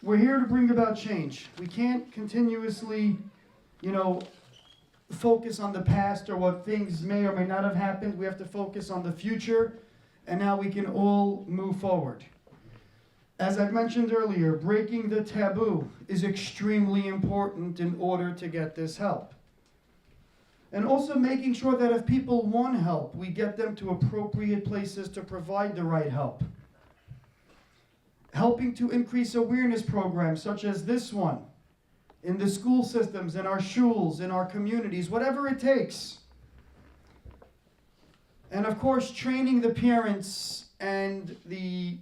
we're here to bring about change. We can't continuously, focus on the past or what things may or may not have happened. We have to focus on the future and how we can all move forward. As I've mentioned earlier, breaking the taboo is extremely important in order to get this help. And also making sure that if people want help, we get them to appropriate places to provide the right help. Helping to increase awareness programs such as this one, in the school systems, in our shuls, in our communities, whatever it takes. And of course, training the parents and the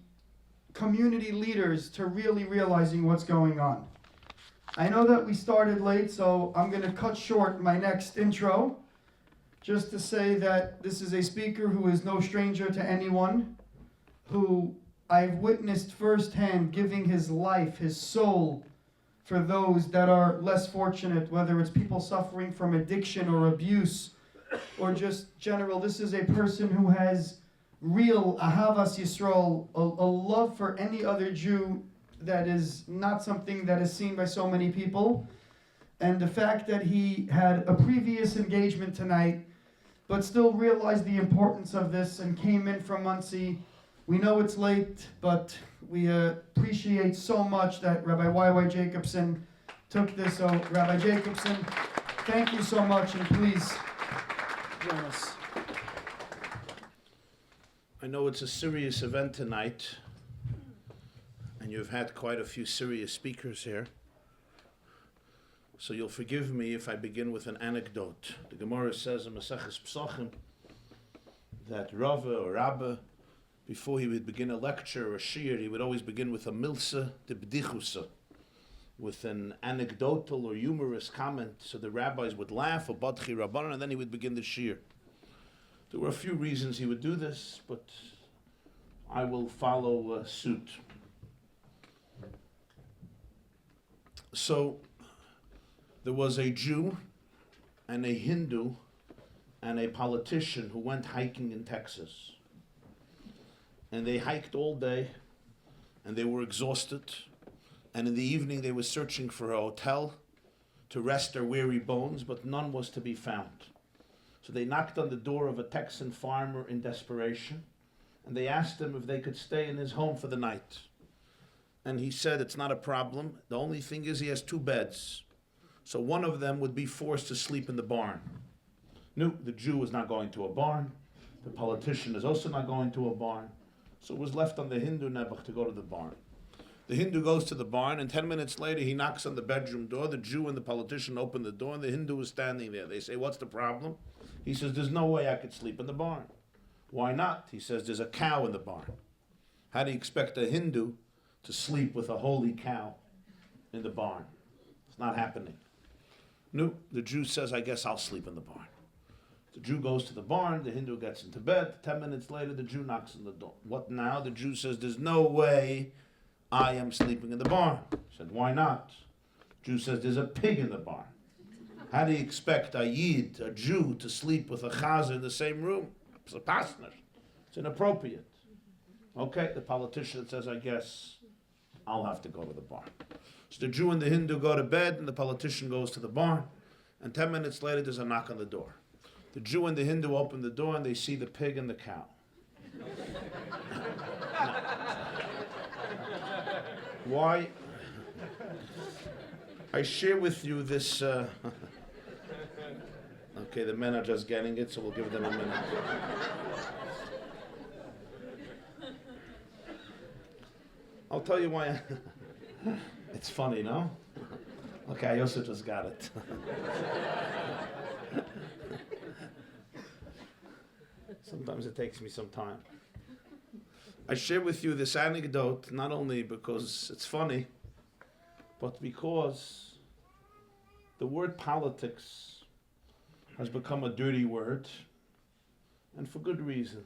community leaders to really realizing what's going on. I know that we started late, so I'm going to cut short my next intro, just to say that this is a speaker who is no stranger to anyone, who I've witnessed firsthand giving his life, his soul, for those that are less fortunate, whether it's people suffering from addiction or abuse, or just general. This is a person who has real ahavas Yisrael, a love for any other Jew that is not something that is seen by so many people. And the fact that he had a previous engagement tonight, but still realized the importance of this and came in from Muncie. We know it's late, but we appreciate so much that Rabbi Y.Y. Jacobson took this. So Rabbi Jacobson, thank you so much, and please join us. I know it's a serious event tonight, and you've had quite a few serious speakers here. So you'll forgive me if I begin with an anecdote. The Gemara says in Maseches Pesachim that Rabbi, before he would begin a lecture or a shiur, he would always begin with a milsa de b'dichusa, with an anecdotal or humorous comment, so the rabbis would laugh, or badchi rabbanan, and then he would begin the shiur. There were a few reasons he would do this, but I will follow suit. So, there was a Jew and a Hindu and a politician who went hiking in Texas. And they hiked all day, and they were exhausted. And in the evening they were searching for a hotel to rest their weary bones, but none was to be found. So they knocked on the door of a Texan farmer in desperation, and they asked him if they could stay in his home for the night. And he said, it's not a problem. The only thing is he has 2 beds. So one of them would be forced to sleep in the barn. No, the Jew was not going to a barn. The politician is also not going to a barn. So it was left on the Hindu Nebuch to go to the barn. The Hindu goes to the barn, and 10 minutes later he knocks on the bedroom door. The Jew and the politician open the door, and the Hindu is standing there. They say, what's the problem? He says, there's no way I could sleep in the barn. Why not? He says, there's a cow in the barn. How do you expect a Hindu to sleep with a holy cow in the barn? It's not happening. No, the Jew says, I guess I'll sleep in the barn. The Jew goes to the barn, the Hindu gets into bed. 10 minutes later, the Jew knocks on the door. What now? The Jew says, there's no way I am sleeping in the barn. He said, why not? The Jew says, there's a pig in the barn. How do you expect a Yid, a Jew, to sleep with a Chazer in the same room? It's a pasner. It's inappropriate. Okay, the politician says, I guess I'll have to go to the barn. So the Jew and the Hindu go to bed, and the politician goes to the barn. And 10 minutes later, there's a knock on the door. The Jew and the Hindu open the door, and they see the pig and the cow. Why? I share with you this... Okay, the men are just getting it, so we'll give them a minute. I'll tell you why. It's funny, no? Okay, I also just got it. Sometimes it takes me some time. I share with you this anecdote not only because it's funny, but because the word politics has become a dirty word, and for good reason.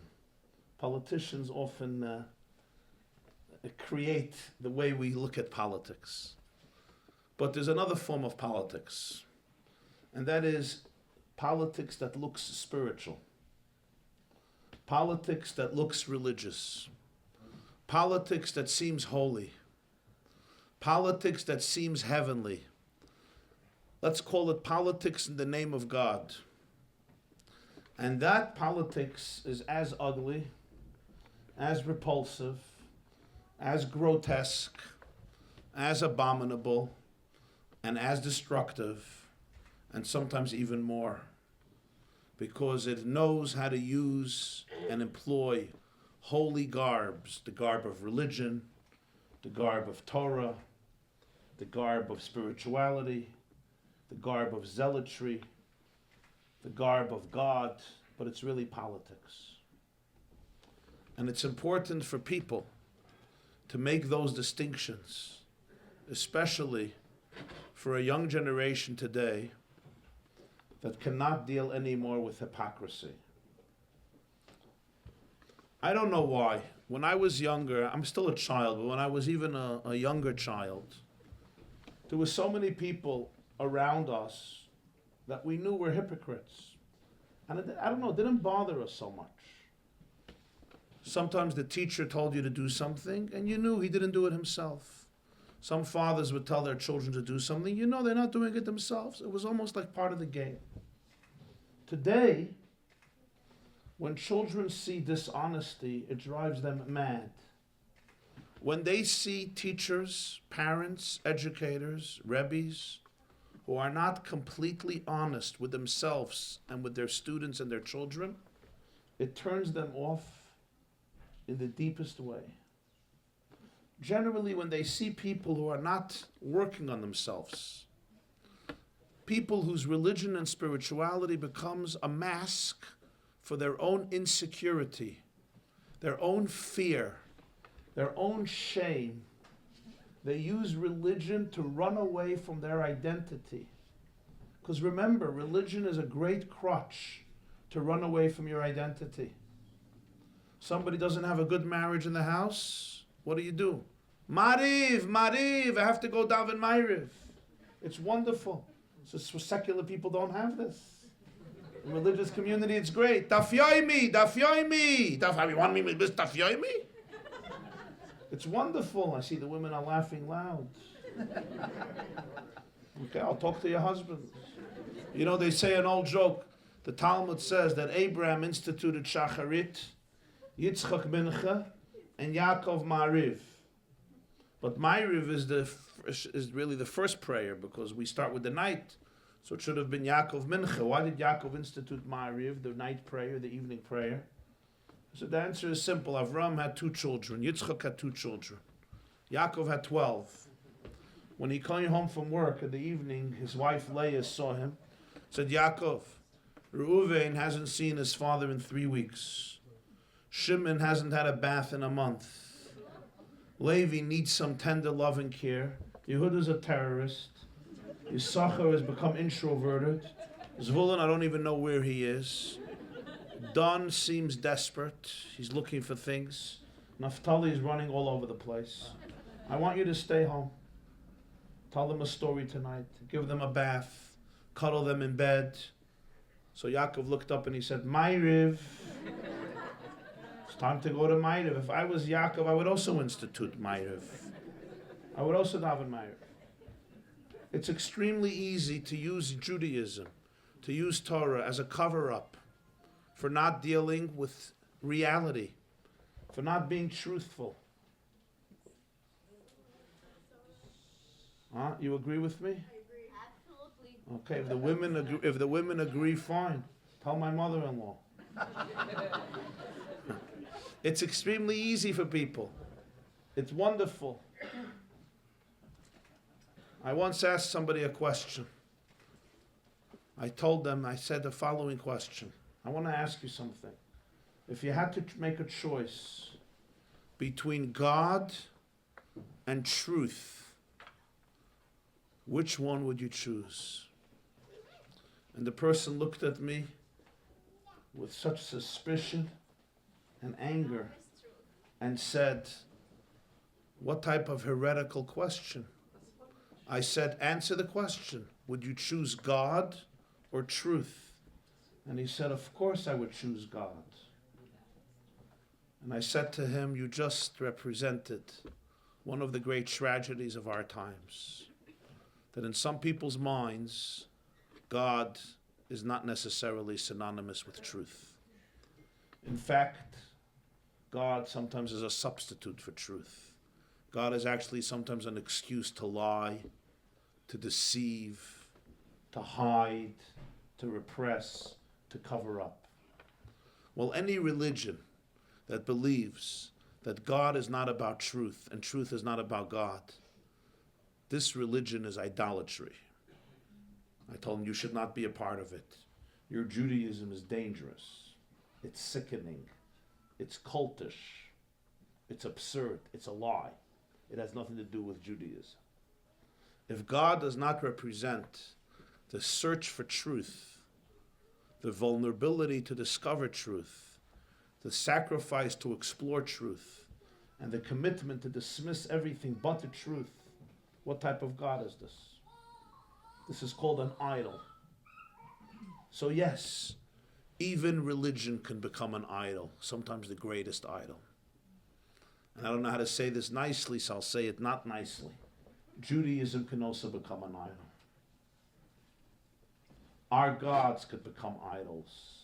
Politicians often create the way we look at politics. But there's another form of politics, and that is politics that looks spiritual, politics that looks religious, politics that seems holy, Politics that seems heavenly. Let's call it politics in the name of God. And that politics is as ugly, as repulsive, as grotesque, as abominable, and as destructive, and sometimes even more, because it knows how to use and employ holy garbs, the garb of religion, the garb of Torah, the garb of spirituality, the garb of zealotry, the garb of God, but it's really politics. And it's important for people to make those distinctions, especially for a young generation today that cannot deal anymore with hypocrisy. I don't know why. When I was younger, I'm still a child, but when I was even a younger child, there were so many people around us that we knew were hypocrites. And I don't know, it didn't bother us so much. Sometimes the teacher told you to do something, and you knew he didn't do it himself. Some fathers would tell their children to do something, you know they're not doing it themselves. It was almost like part of the game. Today, when children see dishonesty, it drives them mad. When they see teachers, parents, educators, rabbis, who are not completely honest with themselves and with their students and their children, it turns them off in the deepest way. Generally, when they see people who are not working on themselves, people whose religion and spirituality becomes a mask for their own insecurity, their own fear, their own shame, they use religion to run away from their identity. Because remember, religion is a great crutch to run away from your identity. Somebody doesn't have a good marriage in the house, what do? Mariv, I have to go daven Mariv. It's wonderful. So secular people don't have this. In religious community, it's great. Daf yoimi. You want me to miss daf yoimi? It's wonderful. I see the women are laughing loud. Okay, I'll talk to your husband. You know, they say an old joke. The Talmud says that Abraham instituted Shacharit, Yitzchak Mincha, and Yaakov Ma'ariv. But Ma'ariv is really the first prayer because we start with the night. So it should have been Yaakov Mincha. Why did Yaakov institute Ma'ariv, the night prayer, the evening prayer? So the answer is simple. Avram had 2 children. Yitzchak had 2 children. Yaakov had 12. When he came home from work in the evening, his wife Leah saw him. Said, Yaakov, Reuven hasn't seen his father in 3 weeks. Shimon hasn't had a bath in a month. Levi needs some tender love and care. Yehuda's a terrorist. Yisachar has become introverted. Zvulun, I don't even know where he is. Don seems desperate. He's looking for things. Naphtali is running all over the place. I want you to stay home. Tell them a story tonight. Give them a bath. Cuddle them in bed. So Yaakov looked up and he said, Ma'ariv. It's time to go to Ma'ariv. If I was Yaakov, I would also institute Ma'ariv. I would also daven Ma'ariv. It's extremely easy to use Judaism, to use Torah as a cover-up for not dealing with reality, for not being truthful. You agree with me? I agree. Absolutely. Okay, if the women agree, fine. Tell my mother-in-law. It's extremely easy for people. It's wonderful. I once asked somebody a question. I said the following question. I want to ask you something. If you had to make a choice between God and truth, which one would you choose? And the person looked at me with such suspicion and anger and said, what type of heretical question? I said, answer the question. Would you choose God or truth? And he said, of course I would choose God. And I said to him, you just represented one of the great tragedies of our times, that in some people's minds, God is not necessarily synonymous with truth. In fact, God sometimes is a substitute for truth. God is actually sometimes an excuse to lie, to deceive, to hide, to repress, to cover up. Well, any religion that believes that God is not about truth and truth is not about God, this religion is idolatry. I told him, you should not be a part of it. Your Judaism is dangerous. It's sickening. It's cultish. It's absurd. It's a lie. It has nothing to do with Judaism. If God does not represent the search for truth, the vulnerability to discover truth, the sacrifice to explore truth, and the commitment to dismiss everything but the truth, what type of God is this? This is called an idol. So yes, even religion can become an idol, sometimes the greatest idol. And I don't know how to say this nicely, so I'll say it not nicely. Judaism can also become an idol. Our gods could become idols.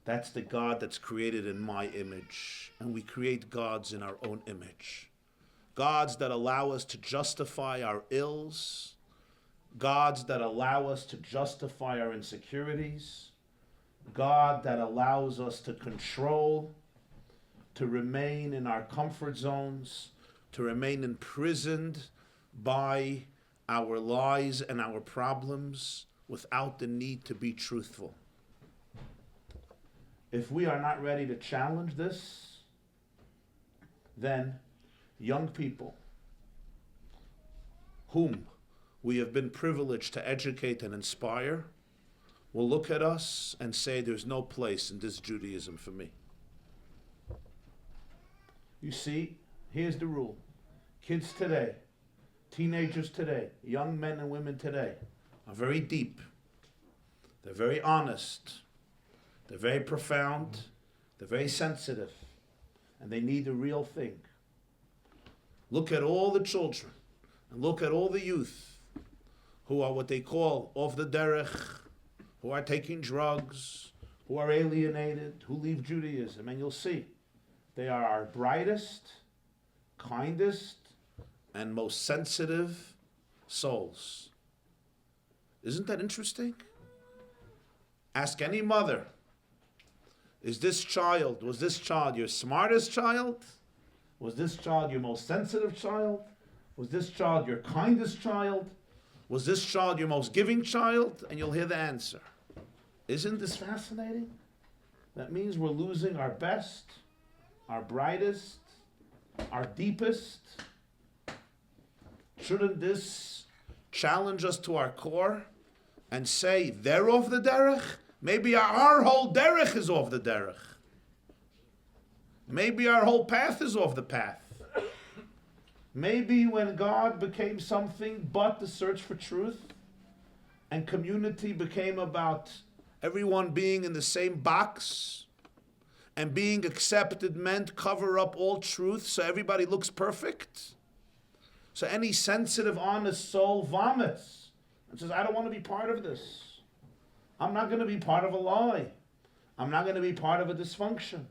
That's the God that's created in my image, and we create gods in our own image. Gods that allow us to justify our ills, gods that allow us to justify our insecurities, God that allows us to control, to remain in our comfort zones, to remain imprisoned by our lies and our problems without the need to be truthful. If we are not ready to challenge this, then young people whom we have been privileged to educate and inspire will look at us and say, there's no place in this Judaism for me. You see, here's the rule. Kids today, teenagers today, young men and women today are very deep. They're very honest. They're very profound. They're very sensitive. And they need the real thing. Look at all the children and look at all the youth who are what they call off the derech, who are taking drugs, who are alienated, who leave Judaism. And you'll see, they are our brightest, kindest, and most sensitive souls. Isn't that interesting? Ask any mother, was this child your smartest child? Was this child your most sensitive child? Was this child your kindest child? Was this child your most giving child? And you'll hear the answer. Isn't this fascinating? That means we're losing our best, our brightest, our deepest. Shouldn't this challenge us to our core and say, they're off the derech? Maybe our whole derech is off the derech. Maybe our whole path is off the path. Maybe when God became something but the search for truth, and community became about everyone being in the same box, and being accepted meant cover up all truth so everybody looks perfect. So any sensitive, honest soul vomits and says, I don't want to be part of this. I'm not going to be part of a lie. I'm not going to be part of a dysfunction.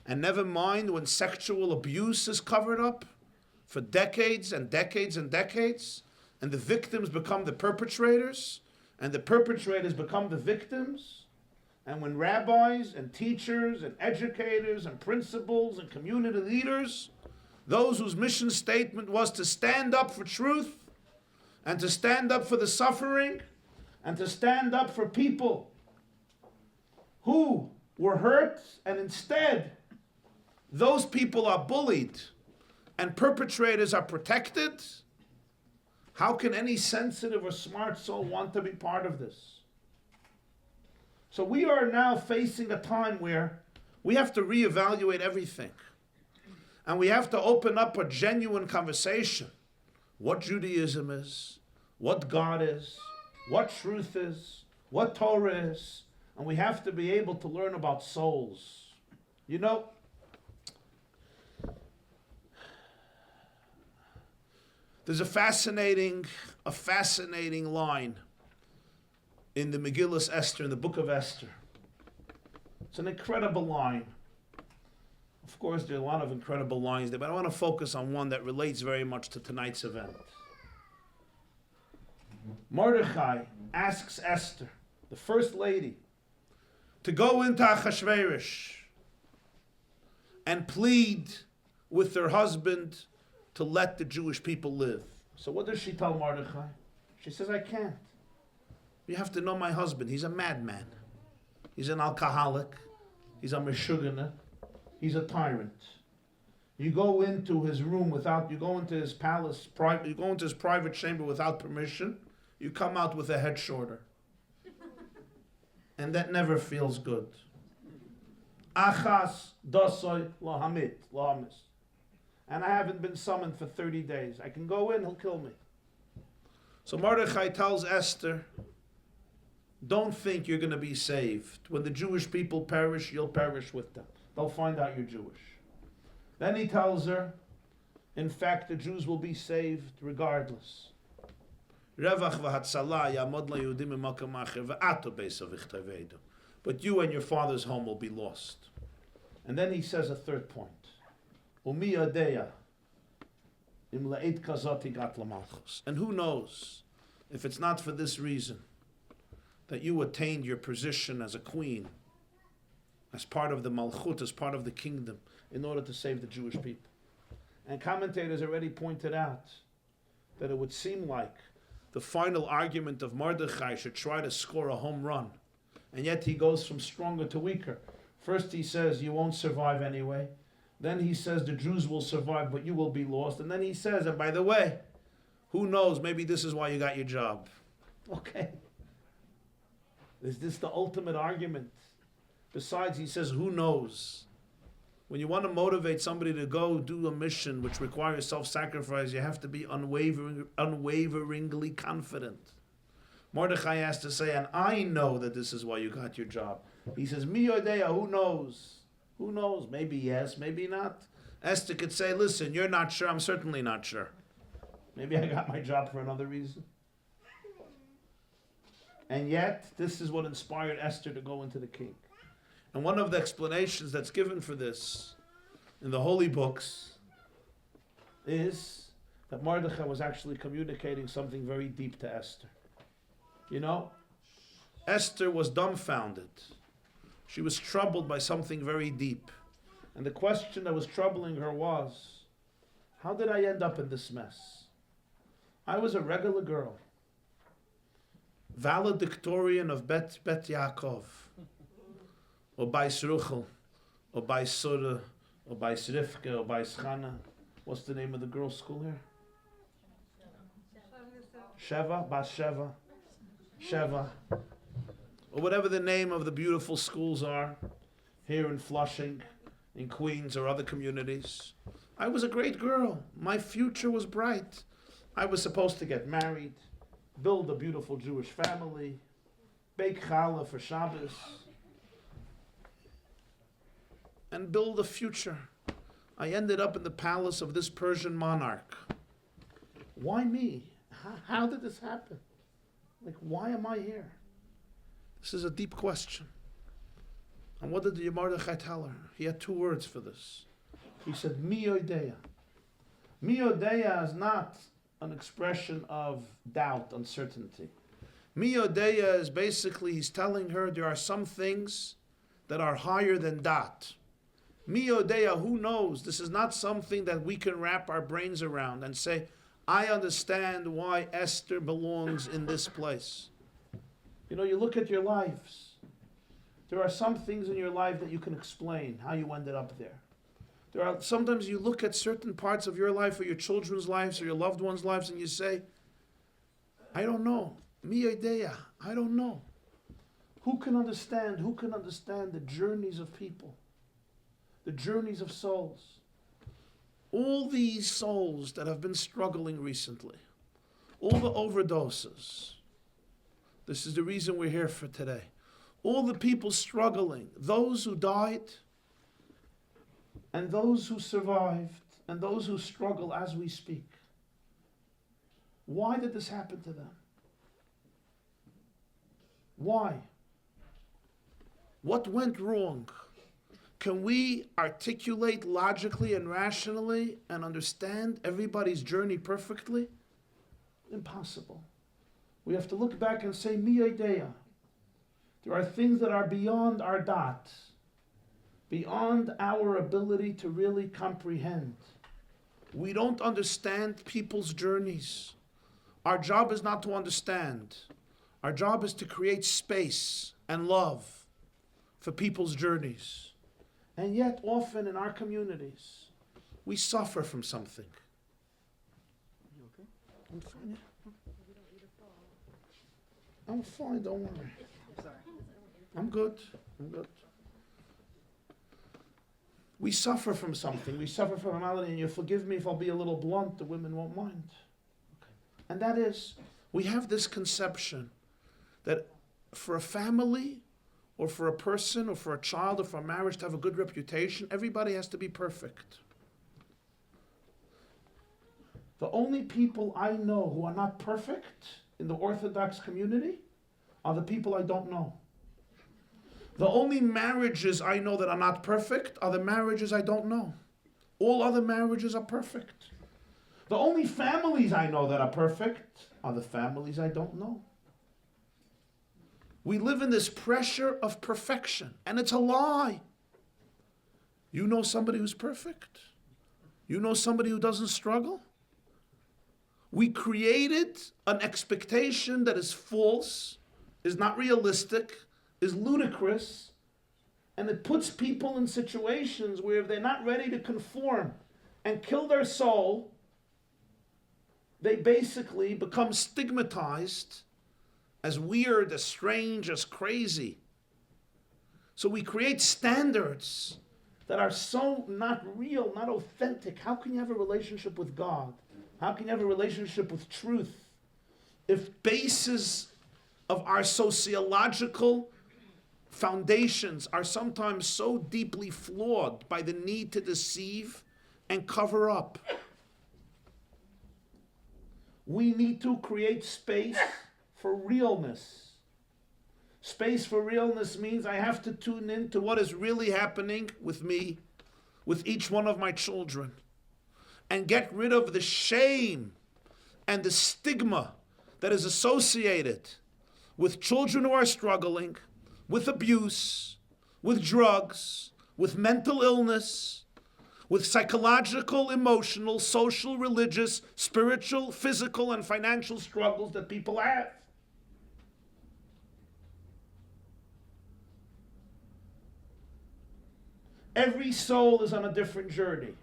And never mind when sexual abuse is covered up for decades and decades and decades, and the victims become the perpetrators, and the perpetrators become the victims. And when rabbis and teachers and educators and principals and community leaders, those whose mission statement was to stand up for truth and to stand up for the suffering and to stand up for people who were hurt, and instead those people are bullied and perpetrators are protected, how can any sensitive or smart soul want to be part of this? So we are now facing a time where we have to reevaluate everything. And we have to open up a genuine conversation. What Judaism is, what God is, what truth is, what Torah is. And we have to be able to learn about souls. You know, There's a fascinating line in the Megillah Esther, in the Book of Esther. It's an incredible line. Of course, there are a lot of incredible lines there, but I want to focus on one that relates very much to tonight's event. Mordechai asks Esther, the first lady, to go into Achashverosh and plead with her husband to let the Jewish people live. So what does she tell Mordechai? She says, I can't. You have to know my husband. He's a madman. He's an alcoholic. He's a meshugana. He's a tyrant. You go into his room you go into his palace, you go into his private chamber without permission, you come out with a head shorter. And that never feels good. Achas dasoy lahamis. And I haven't been summoned for 30 days. I can go in, he'll kill me. So Mordechai tells Esther, don't think you're going to be saved. When the Jewish people perish, you'll perish with them. They'll find out you're Jewish. Then he tells her, in fact, the Jews will be saved regardless. But you and your father's home will be lost. And then he says a third point. And who knows, if it's not for this reason, that you attained your position as a queen, as part of the Malchut, as part of the kingdom, in order to save the Jewish people. And commentators already pointed out that it would seem like the final argument of Mordechai should try to score a home run, and yet he goes from stronger to weaker. First he says, you won't survive anyway. Then he says, the Jews will survive, but you will be lost. And then he says, and by the way, who knows, maybe this is why you got your job. Okay. Is this the ultimate argument? Besides, he says, who knows? When you want to motivate somebody to go do a mission which requires self-sacrifice, you have to be unwaveringly confident. Mordechai has to say, and I know that this is why you got your job. He says, mi yodea, who knows? Who knows? Maybe yes, maybe not. Esther could say, listen, you're not sure, I'm certainly not sure. Maybe I got my job for another reason. And yet, this is what inspired Esther to go into the king. And one of the explanations that's given for this in the holy books is that Mordechai was actually communicating something very deep to Esther. You know, Esther was dumbfounded. She was troubled by something very deep. And the question that was troubling her was, how did I end up in this mess? I was a regular girl, valedictorian of Bet Yaakov, or by Ruchel, or by Surah, or by Rivka, or by Schana. What's the name of the girls' school here? Sheva, Bas Sheva, Sheva, or whatever the name of the beautiful schools are here in Flushing, in Queens, or other communities. I was a great girl. My future was bright. I was supposed to get married, build a beautiful Jewish family, bake challah for Shabbos, and build a future. I ended up in the palace of this Persian monarch. Why me? How did this happen? Like, why am I here? This is a deep question. And what did the Mordechai tell her? He had two words for this. He said, mi yodeya. Mi yodeya is not an expression of doubt, uncertainty. Mi yodeya is basically, he's telling her there are some things that are higher than dat. Mi yodeya, who knows? This is not something that we can wrap our brains around and say, I understand why Esther belongs in this place. You know, you look at your lives. There are some things in your life that you can explain how you ended up there. There are sometimes you look at certain parts of your life or your children's lives or your loved ones' lives and you say, I don't know. Mi yodeya, I don't know. Who can understand the journeys of people? The journeys of souls. All these souls that have been struggling recently, all the overdoses. This is the reason we're here for today. All the people struggling, those who died, and those who survived, and those who struggle as we speak. Why did this happen to them? Why? What went wrong? Can we articulate logically and rationally and understand everybody's journey perfectly? Impossible. We have to look back and say, mi idea. There are things that are beyond our dot, beyond our ability to really comprehend. We don't understand people's journeys. Our job is not to understand. Our job is to create space and love for people's journeys. And yet, often in our communities, we suffer from something. You okay? I'm fine. I'm fine, don't worry. I'm sorry. I'm good. We suffer from something. We suffer from a malady, and you forgive me if I'll be a little blunt, the women won't mind. Okay. And that is, we have this conception that for a family, or for a person, or for a child, or for a marriage to have a good reputation, everybody has to be perfect. The only people I know who are not perfect in the Orthodox community are the people I don't know. The only marriages I know that are not perfect are the marriages I don't know. All other marriages are perfect. The only families I know that are perfect are the families I don't know. We live in this pressure of perfection, and it's a lie. You know somebody who's perfect? You know somebody who doesn't struggle? We created an expectation that is false, is not realistic, is ludicrous, and it puts people in situations where if they're not ready to conform and kill their soul, they basically become stigmatized as weird, as strange, as crazy. So we create standards that are so not real, not authentic. How can you have a relationship with God? How can you have a relationship with truth if bases of our sociological foundations are sometimes so deeply flawed by the need to deceive and cover up? We need to create space for realness. Space for realness means I have to tune in to what is really happening with me, with each one of my children, and get rid of the shame and the stigma that is associated with children who are struggling, with abuse, with drugs, with mental illness, with psychological, emotional, social, religious, spiritual, physical, and financial struggles that people have. Every soul is on a different journey.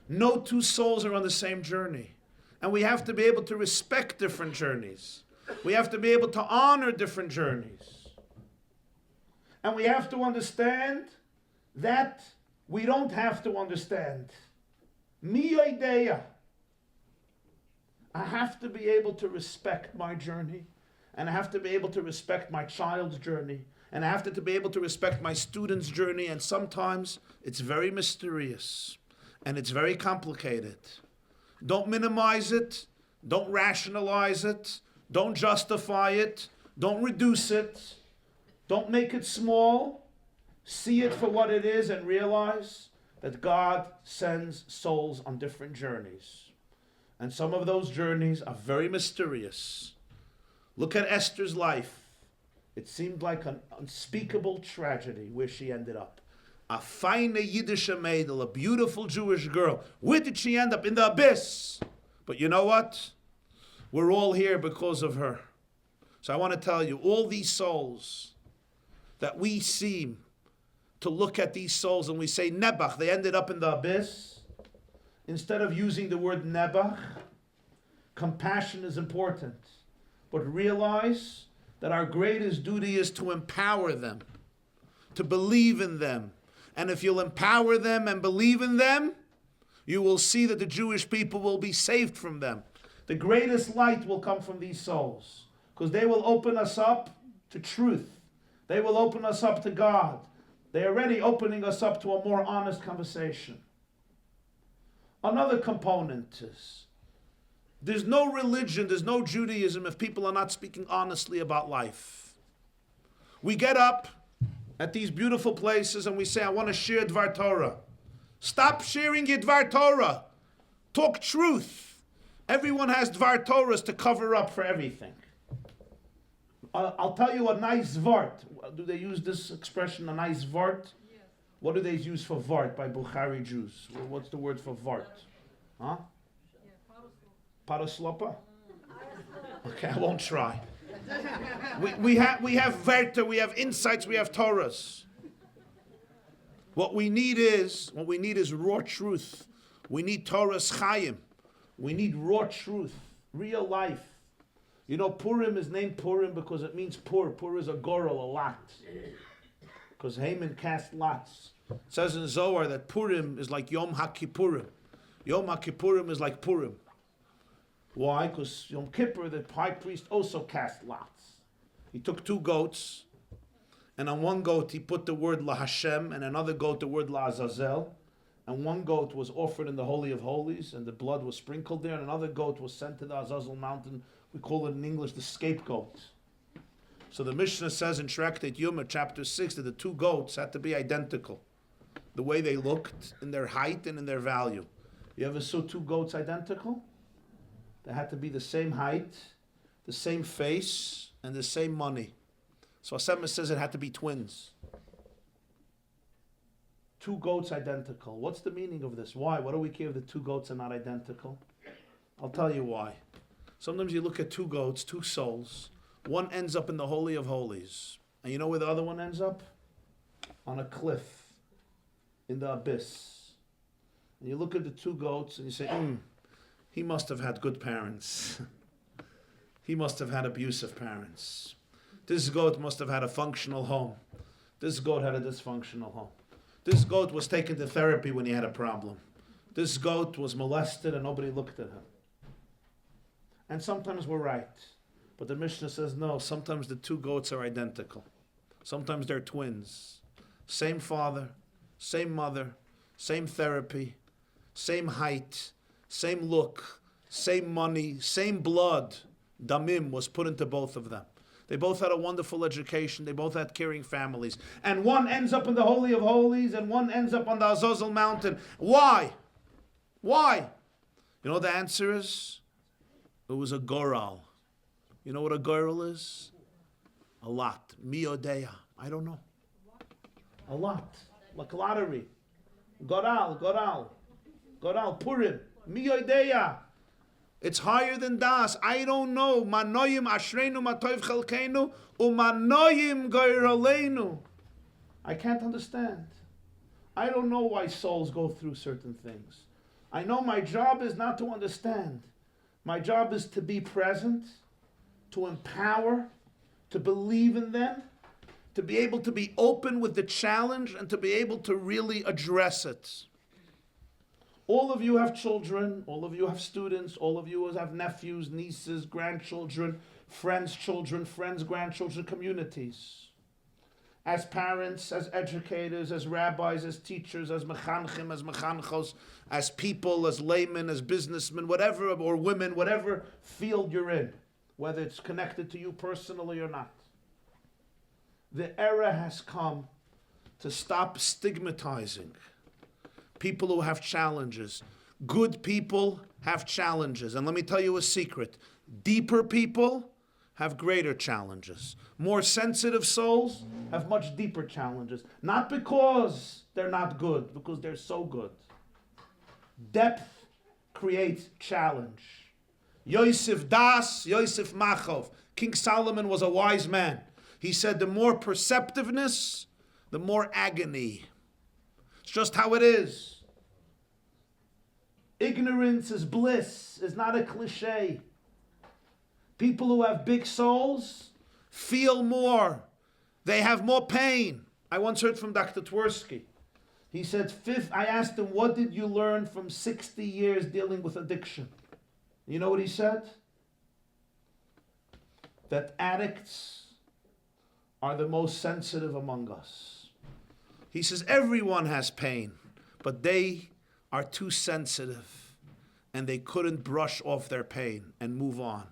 No two souls are on the same journey. And we have to be able to respect different journeys. We have to be able to honor different journeys. And we have to understand that we don't have to understand. Mi idea. I have to be able to respect my journey. And I have to be able to respect my child's journey. And I have to be able to respect my student's journey. And sometimes it's very mysterious. And it's very complicated. Don't minimize it. Don't rationalize it. Don't justify it. Don't reduce it. Don't make it small. See it for what it is and realize that God sends souls on different journeys. And some of those journeys are very mysterious. Look at Esther's life. It seemed like an unspeakable tragedy where she ended up. A fine Yiddish maidel, a beautiful Jewish girl. Where did she end up? In the abyss. But you know what? We're all here because of her. So I want to tell you, all these souls that we seem to look at these souls and we say, Nebuch, they ended up in the abyss. Instead of using the word Nebuch, compassion is important. But realize that our greatest duty is to empower them, to believe in them. And if you'll empower them and believe in them, you will see that the Jewish people will be saved from them. The greatest light will come from these souls, because they will open us up to truth. They will open us up to God. They're already opening us up to a more honest conversation. Another component is There's no religion, there's no Judaism if people are not speaking honestly about life. We get up at these beautiful places and we say, I want to share Dvar Torah. Stop sharing your Dvar Torah. Talk truth. Everyone has Dvar Torahs to cover up for everything. I'll tell you a nice vart. Do they use this expression, a nice vart? Yes. What do they use for vart by Bukhari Jews? What's the word for vart? Huh? Paraslopa? Okay, I won't try. We have Verta, we have insights, we have Torahs. What we need is raw truth. We need Torah's Chaim. We need raw truth, real life. You know, Purim is named Purim because it means pur. Pur is a goral, a lot. Because Haman cast lots. It says in Zohar that Purim is like Yom HaKippurim. Yom HaKippurim is like Purim. Why? Because Yom Kippur, the high priest also cast lots. He took 2 goats, and on one goat he put the word La Hashem, and another goat the word La Azazel. And one goat was offered in the Holy of Holies, and the blood was sprinkled there, and another goat was sent to the Azazel mountain. We call it in English the scapegoat. So the Mishnah says in Tractate Yoma, chapter 6, that the 2 goats had to be identical. The way they looked, in their height and in their value. You ever saw 2 goats identical? They had to be the same height, the same face, and the same money. So Hashem says it had to be twins. 2 goats identical. What's the meaning of this? Why? What do we care if the 2 goats are not identical? I'll tell you why. Sometimes you look at 2 goats, 2 souls. One ends up in the Holy of Holies. And you know where the other one ends up? On a cliff. In the abyss. And you look at the 2 goats and you say, he must have had good parents. He must have had abusive parents. This goat must have had a functional home. This goat had a dysfunctional home. This goat was taken to therapy when he had a problem. This goat was molested and nobody looked at him. And sometimes we're right. But the Mishnah says no, sometimes the 2 goats are identical. Sometimes they're twins. Same father, same mother, same therapy, same height, same look, same money, same blood. Damim was put into both of them. They both had a wonderful education. They both had caring families. And one ends up in the Holy of Holies and one ends up on the Azazel mountain. Why? Why? You know what the answer is? It was a goral. You know what a goral is? A lot. Miodeya. I don't know. A lot. Like lottery. Goral. Purim. Miodeya. It's higher than das. I don't know. Manoyim ashreinu matoiv chelkeinu umanoyim goyraleinu. I can't understand. I don't know why souls go through certain things. I know my job is not to understand. My job is to be present, to empower, to believe in them, to be able to be open with the challenge and to be able to really address it. All of you have children, all of you have students, all of you have nephews, nieces, grandchildren, friends' grandchildren, communities. As parents, as educators, as rabbis, as teachers, as mechanchim, as mechanchos, as people, as laymen, as businessmen, whatever, or women, whatever field you're in, whether it's connected to you personally or not. The era has come to stop stigmatizing people who have challenges. Good people have challenges. And let me tell you a secret. Deeper people have greater challenges. More sensitive souls have much deeper challenges. Not because they're not good, because they're so good. Depth creates challenge. Yosef Das, Yosef Machov. King Solomon was a wise man. He said the more perceptiveness, the more agony. It's just how it is. Ignorance is bliss, is not a cliche. People who have big souls feel more. They have more pain. I once heard from Dr. Twersky. He said, I asked him, what did you learn from 60 years dealing with addiction? You know what he said? That addicts are the most sensitive among us. He says everyone has pain, but they are too sensitive and they couldn't brush off their pain and move on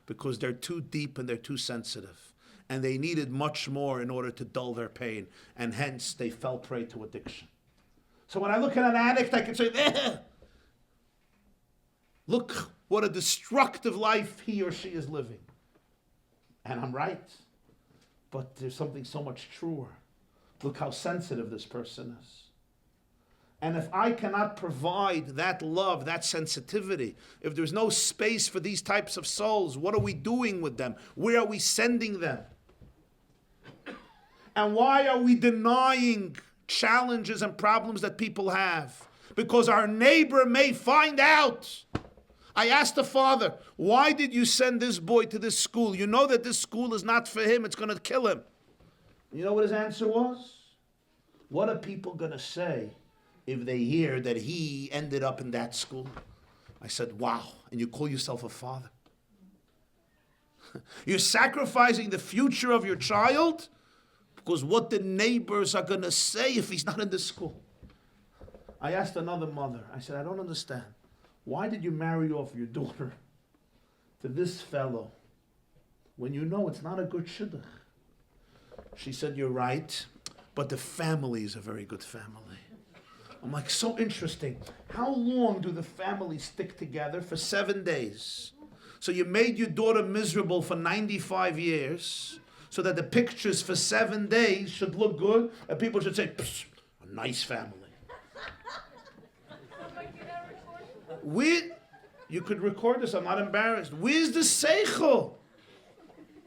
because they're too deep and they're too sensitive. And they needed much more in order to dull their pain, and hence they fell prey to addiction. So when I look at an addict, I can say, look what a destructive life he or she is living. And I'm right. But there's something so much truer. Look how sensitive this person is. And if I cannot provide that love, that sensitivity, if there's no space for these types of souls, what are we doing with them? Where are we sending them? And why are we denying challenges and problems that people have? Because our neighbor may find out. I asked the father, why did you send this boy to this school? You know that this school is not for him, it's going to kill him. You know what his answer was? What are people going to say if they hear that he ended up in that school? I said, wow, and you call yourself a father? You're sacrificing the future of your child because what the neighbors are going to say if he's not in this school. I asked another mother, I said, I don't understand. Why did you marry off your daughter to this fellow when you know it's not a good shidduch? She said, you're right, but the family is a very good family. I'm like, so interesting. How long do the families stick together? For 7 days. So you made your daughter miserable for 95 years so that the pictures for 7 days should look good and people should say, a nice family. You could record this, I'm not embarrassed. Where's the seichel?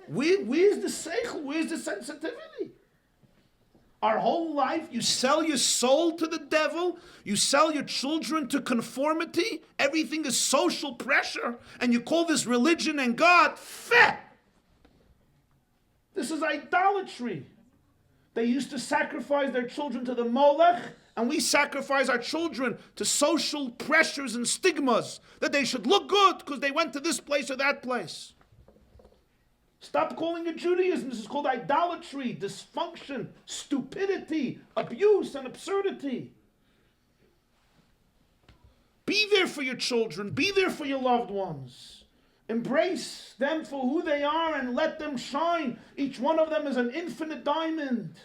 Where's the seichel? Where's the sensitivity? Our whole life, you sell your soul to the devil, you sell your children to conformity, everything is social pressure, and you call this religion and God. Feh! This is idolatry. They used to sacrifice their children to the Molech, and we sacrifice our children to social pressures and stigmas that they should look good because they went to this place or that place. Stop calling it Judaism. This is called idolatry, dysfunction, stupidity, abuse, and absurdity. Be there for your children. Be there for your loved ones. Embrace them for who they are and let them shine. Each one of them is an infinite diamond.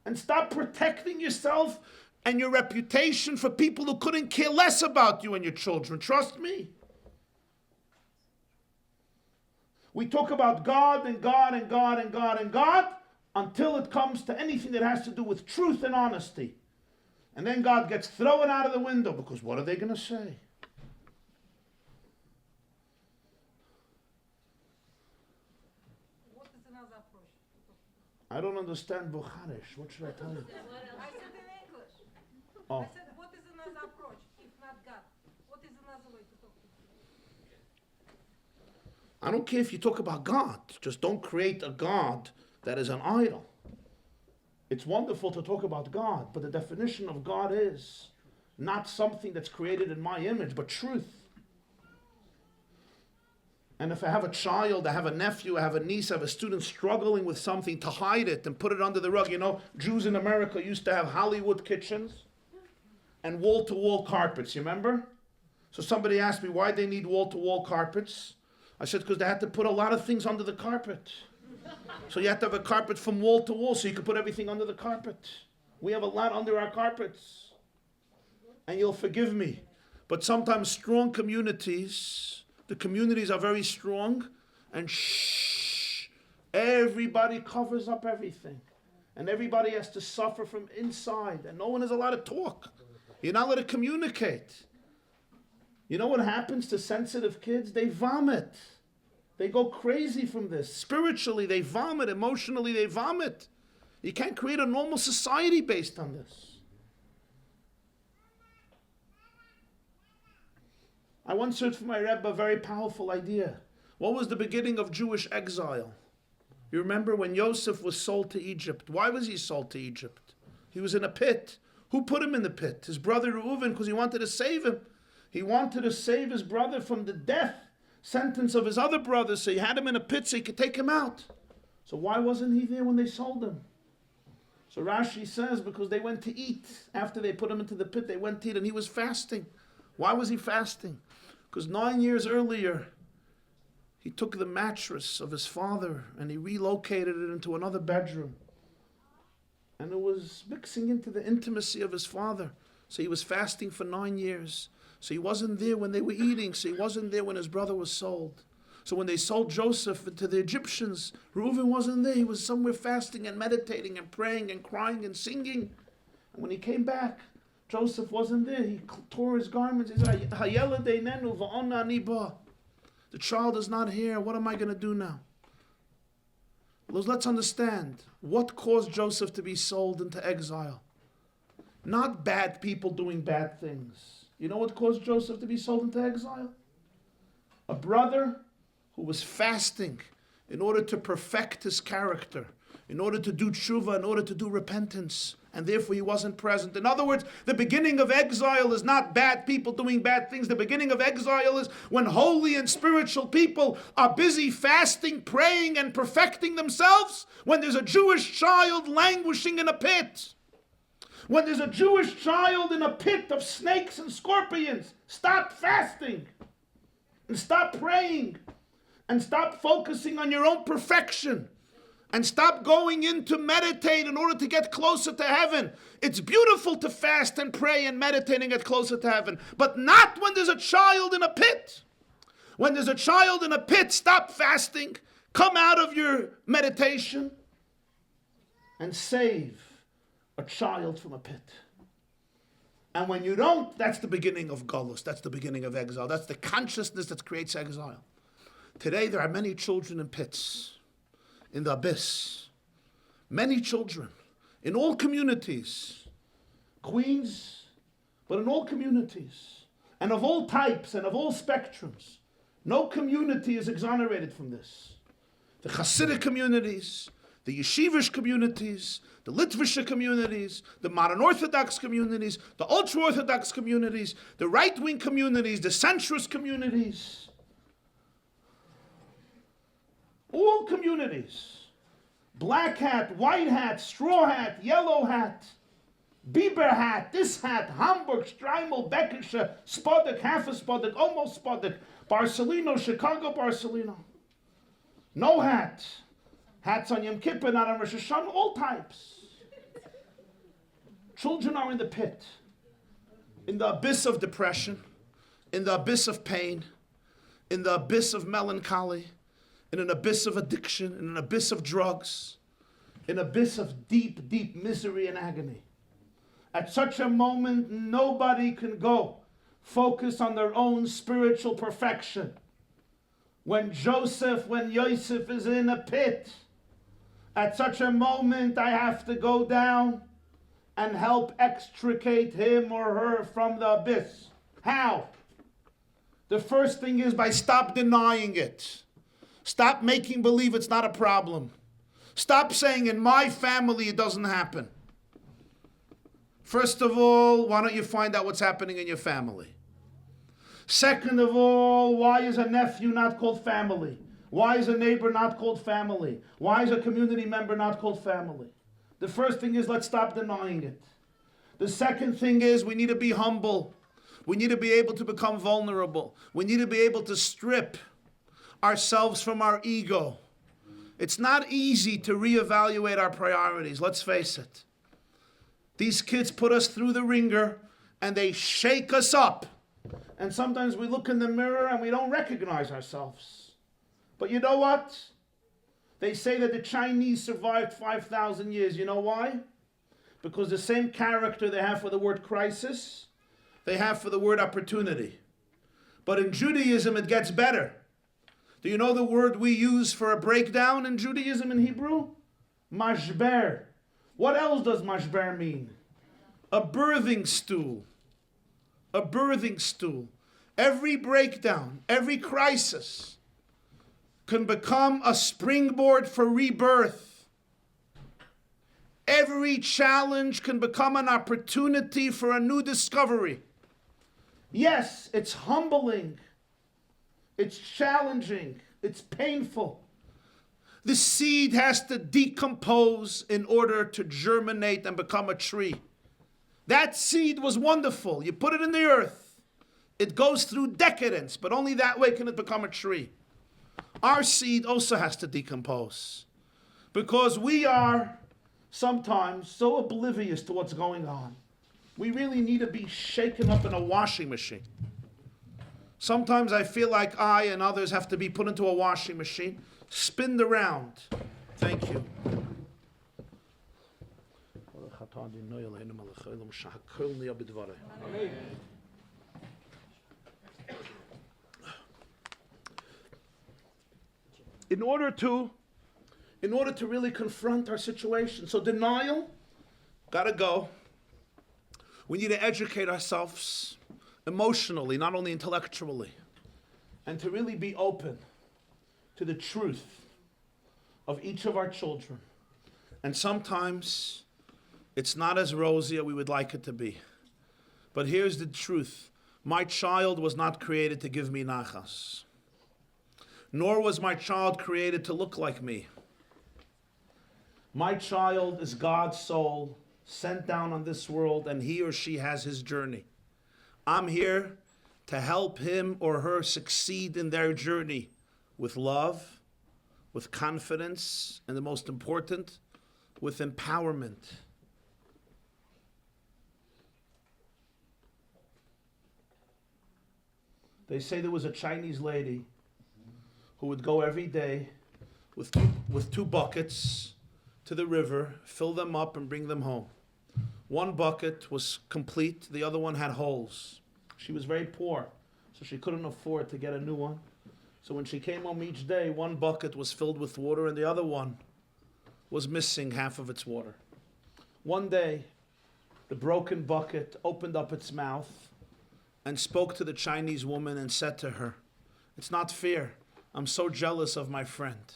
And stop protecting yourself and your reputation for people who couldn't care less about you and your children. Trust me. We talk about God and God and God and God and God until it comes to anything that has to do with truth and honesty. And then God gets thrown out of the window because what are they going to say? What is another approach? I don't understand Bukharish. What should I tell you? I said in English. Oh. I said, what is another approach if not God? What is another way to talk to people? I don't care if you talk about God. Just don't create a God that is an idol. It's wonderful to talk about God, but the definition of God is not something that's created in my image, but truth. And if I have a child, I have a nephew, I have a niece, I have a student struggling with something, to hide it and put it under the rug. You know, Jews in America used to have Hollywood kitchens and wall-to-wall carpets, you remember? So somebody asked me why they need wall-to-wall carpets. I said, because they had to put a lot of things under the carpet. So you have to have a carpet from wall to wall so you can put everything under the carpet. We have a lot under our carpets. And you'll forgive me. But sometimes strong communities, the communities are very strong, and everybody covers up everything. And everybody has to suffer from inside. And no one is allowed to talk. You're not allowed to communicate. You know what happens to sensitive kids? They vomit. They go crazy from this. Spiritually, they vomit. Emotionally, they vomit. You can't create a normal society based on this. I once heard from my Rebbe a very powerful idea. What was the beginning of Jewish exile? You remember when Yosef was sold to Egypt? Why was he sold to Egypt? He was in a pit. Who put him in the pit? His brother Reuven, because he wanted to save him. He wanted to save his brother from the death sentence of his other brothers, so he had him in a pit so he could take him out. So why wasn't he there when they sold him? So Rashi says because they went to eat. After they put him into the pit, they went to eat and he was fasting. Why was he fasting? Because 9 years earlier, he took the mattress of his father and he relocated it into another bedroom. And it was mixing into the intimacy of his father. So he was fasting for 9 years. So he wasn't there when they were eating. So he wasn't there when his brother was sold. So when they sold Joseph to the Egyptians, Reuben wasn't there. He was somewhere fasting and meditating and praying and crying and singing. And when he came back, Joseph wasn't there. He tore his garments. He said, "Hayela deinenu va'ona ani ba." The child is not here. What am I going to do now? Let's understand what caused Joseph to be sold into exile. Not bad people doing bad things. You know what caused Joseph to be sold into exile? A brother who was fasting in order to perfect his character, in order to do tshuva, in order to do repentance, and therefore he wasn't present. In other words, the beginning of exile is not bad people doing bad things. The beginning of exile is when holy and spiritual people are busy fasting, praying, and perfecting themselves. When there's a Jewish child languishing in a pit. When there's a Jewish child in a pit of snakes and scorpions, stop fasting and stop praying and stop focusing on your own perfection and stop going in to meditate in order to get closer to heaven. It's beautiful to fast and pray and meditate and get closer to heaven, but not when there's a child in a pit. When there's a child in a pit, stop fasting, come out of your meditation and save a child from a pit. And when you don't, that's the beginning of galus. That's the beginning of exile. That's the consciousness that creates exile. Today there are many children in pits, in the abyss. Many children in all communities, Queens, but in all communities, and of all types and of all spectrums. No community is exonerated from this. The Hasidic communities, the Yeshivish communities, the Litvish communities, the modern Orthodox communities, the ultra-Orthodox communities, the right-wing communities, the centrist communities. All communities. Black hat, white hat, straw hat, yellow hat, Bieber hat, this hat, Hamburg, Streimel, Beckische, Spodek, half a Spodek, almost Spodek, Barcelona, Chicago, Barcelona. No hat. Hats on Yom Kippur, not on Rosh Hashanah, all types. Children are in the pit, in the abyss of depression, in the abyss of pain, in the abyss of melancholy, in an abyss of addiction, in an abyss of drugs, in an abyss of deep, deep misery and agony. At such a moment, nobody can go focus on their own spiritual perfection. When Yosef is in a pit, at such a moment I have to go down and help extricate him or her from the abyss. How? The first thing is by stop denying it. Stop making believe it's not a problem. Stop saying in my family it doesn't happen. First of all, why don't you find out what's happening in your family? Second of all, why is a nephew not called family? Why is a neighbor not called family? Why is a community member not called family? The first thing is let's stop denying it. The second thing is we need to be humble. We need to be able to become vulnerable. We need to be able to strip ourselves from our ego. It's not easy to reevaluate our priorities, let's face it. These kids put us through the ringer and they shake us up. And sometimes we look in the mirror and we don't recognize ourselves. But you know what? They say that the Chinese survived 5,000 years. You know why? Because the same character they have for the word crisis, they have for the word opportunity. But in Judaism, it gets better. Do you know the word we use for a breakdown in Judaism in Hebrew? Mashber. What else does mashber mean? A birthing stool. A birthing stool. Every breakdown, every crisis can become a springboard for rebirth. Every challenge can become an opportunity for a new discovery. Yes, it's humbling. It's challenging. It's painful. The seed has to decompose in order to germinate and become a tree. That seed was wonderful. You put it in the earth. It goes through decadence, but only that way can it become a tree. Our seed also has to decompose. Because we are sometimes so oblivious to what's going on. We really need to be shaken up in a washing machine. Sometimes I feel like I and others have to be put into a washing machine, spinned around. Thank you. In order to really confront our situation. So denial, gotta go. We need to educate ourselves emotionally, not only intellectually, and to really be open to the truth of each of our children. And sometimes it's not as rosy as we would like it to be. But here's the truth. My child was not created to give me nachas. Nor was my child created to look like me. My child is God's soul sent down on this world, and he or she has his journey. I'm here to help him or her succeed in their journey with love, with confidence, and the most important, with empowerment. They say there was a Chinese lady who would go every day with two buckets to the river, fill them up and bring them home. One bucket was complete, the other one had holes. She was very poor, so she couldn't afford to get a new one. So when she came home each day, one bucket was filled with water and the other one was missing half of its water. One day, the broken bucket opened up its mouth and spoke to the Chinese woman and said to her, "It's not fair. I'm so jealous of my friend.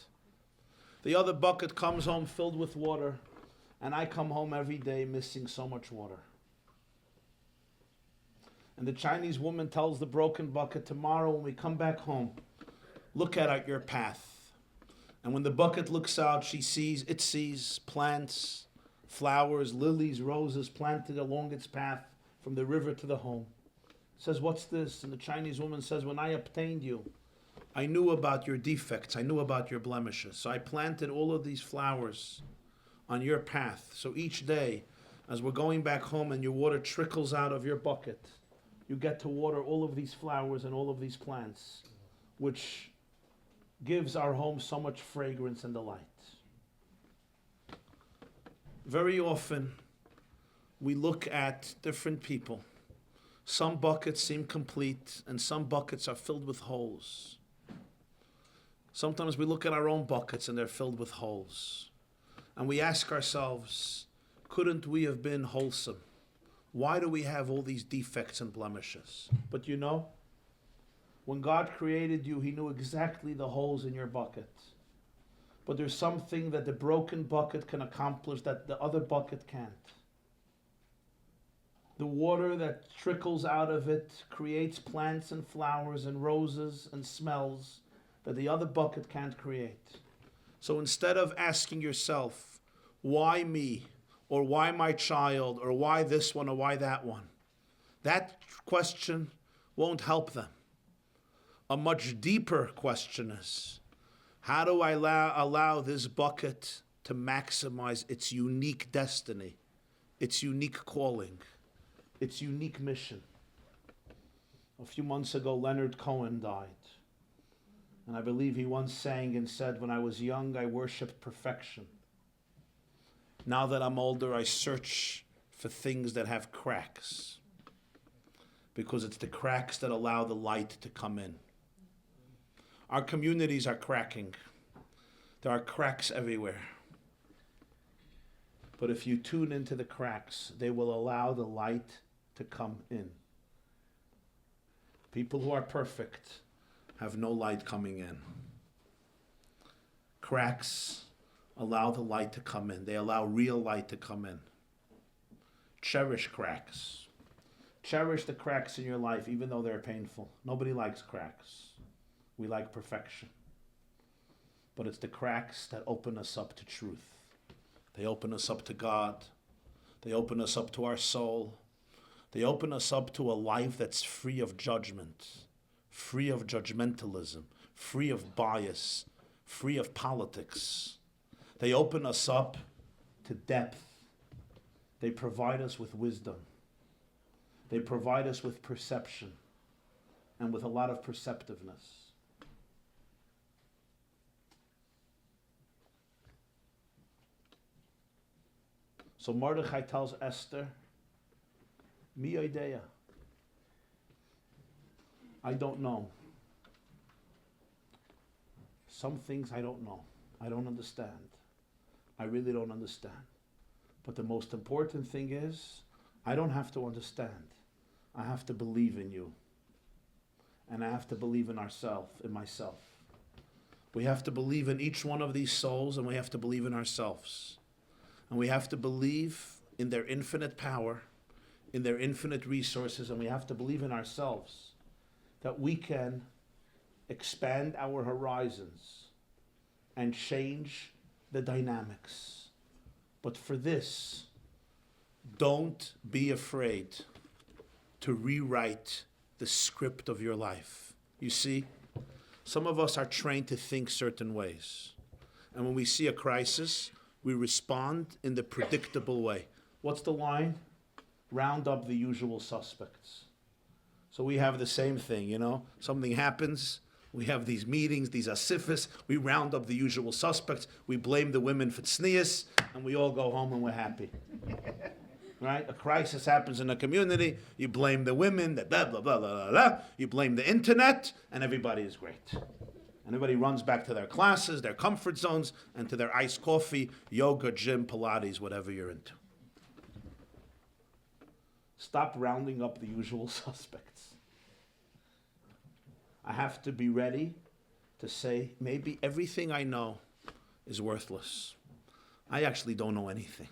The other bucket comes home filled with water, and I come home every day missing so much water." And the Chinese woman tells the broken bucket, "Tomorrow when we come back home, look at your path." And when the bucket looks out, it sees plants, flowers, lilies, roses planted along its path from the river to the home. It says, "What's this?" And the Chinese woman says, "When I obtained you, I knew about your defects. I knew about your blemishes. So I planted all of these flowers on your path. So each day, as we're going back home and your water trickles out of your bucket, you get to water all of these flowers and all of these plants, which gives our home so much fragrance and delight." Very often, we look at different people. Some buckets seem complete, and some buckets are filled with holes. Sometimes we look at our own buckets and they're filled with holes. And we ask ourselves, couldn't we have been wholesome? Why do we have all these defects and blemishes? But you know, when God created you, he knew exactly the holes in your bucket. But there's something that the broken bucket can accomplish that the other bucket can't. The water that trickles out of it creates plants and flowers and roses and smells that the other bucket can't create. So instead of asking yourself, why me, or why my child, or why this one, or why that one, that question won't help them. A much deeper question is, how do I allow this bucket to maximize its unique destiny, its unique calling, its unique mission? A few months ago, Leonard Cohen died. And I believe he once sang and said, "When I was young, I worshipped perfection. Now that I'm older, I search for things that have cracks, because it's the cracks that allow the light to come in." Our communities are cracking. There are cracks everywhere. But if you tune into the cracks, they will allow the light to come in. People who are perfect have no light coming in. Cracks allow the light to come in. They allow real light to come in. Cherish cracks. Cherish the cracks in your life, even though they're painful. Nobody likes cracks. We like perfection. But it's the cracks that open us up to truth. They open us up to God. They open us up to our soul. They open us up to a life that's free of judgment, free of judgmentalism, free of bias, free of politics. They open us up to depth. They provide us with wisdom. They provide us with perception and with a lot of perceptiveness. So Mordechai tells Esther, Mi idea. I don't know. Some things I don't know. I don't understand. I really don't understand. But the most important thing is, I don't have to understand. I have to believe in you. And I have to believe in myself. We have to believe in each one of these souls, and we have to believe in ourselves. And we have to believe in their infinite power, in their infinite resources, and we have to believe in ourselves that we can expand our horizons and change the dynamics. But for this, don't be afraid to rewrite the script of your life. You see, some of us are trained to think certain ways. And when we see a crisis, we respond in the predictable way. What's the line? Round up the usual suspects. So we have the same thing, you know? Something happens, we have these meetings, these asifas, we round up the usual suspects, we blame the women for tznius, and we all go home and we're happy. Right? A crisis happens in a community, you blame the women, that blah, blah, blah, blah, blah, blah. You blame the internet, and everybody is great. Everybody runs back to their classes, their comfort zones, and to their iced coffee, yoga, gym, Pilates, whatever you're into. Stop rounding up the usual suspects. I have to be ready to say, maybe everything I know is worthless. I actually don't know anything.